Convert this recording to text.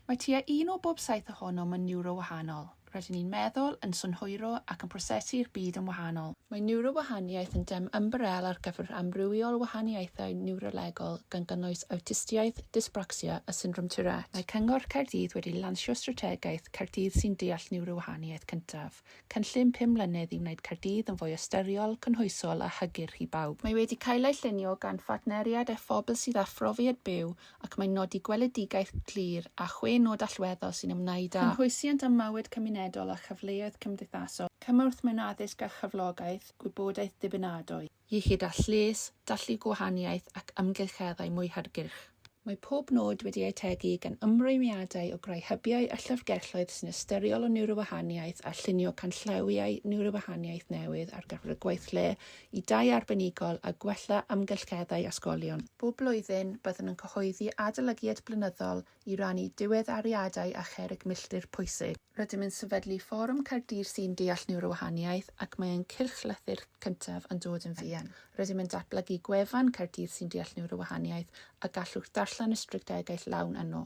Mae tua 1 o bob 7 ohonom yn niwrowahanol. Rydyn ni'n meddwl, yn synhwyro ac yn prosesu'r byd yn wahanol. Mae niwrowahaniaeth yn dem ymbarel ar gyfer amrywiol wahaniaethau niwrolegol gan gynnwys awtistiaeth, dysbraxia a syndrom Tourette. Mae Cyngor Caerdydd wedi lansio Strategaeth Caerdydd sy'n Deall Niwrowahaniaeth cyntaf, cynllun 5 mlynedd i wneud Caerdydd yn fwy ysteriol, cynhwysol a hygyrch i bawb. Mae wedi cael ei llunio gan phartneriad â phobl sydd â phrofiad byw ac mae'n nodi gweledigaeth glir a 6 nod allweddol sy'n ymwneud â cynhwysiant am mywyd cymunedol a chyfleoedd cymdeithasol, cymorth mewn addysg a chyflogaeth, gwybodaeth dibynadwy, iechyd a lles, dallu gwahaniaeth ac amgylcheddau mwy hygyrch. Mae pob nod wedi ei tegu gan ymrwymiadau o greu hybiau a llyfrgelloedd sy'n ysteriol o niwrowahaniaeth a llunio canllawiau niwrowahaniaeth newydd ar gyfer y gweithle i 2 arbenigol a gwella amgylcheddau ysgolion. Bob blwyddyn byddwn yn cyhoeddi adolygiad blynyddol i rannu diweddariadau a cherrig milltir pwysig. Rydym yn sefydlu fforwm Caerdydd sy'n Deall Niwrowahaniaeth ac mae ein cylchlythyr cyntaf yn dod yn fuan. Rydym yn datblygu gwefan Caerdydd sy'n Deall Niwrowahaniaeth a gallwch darllen y strategaeth lawn yno.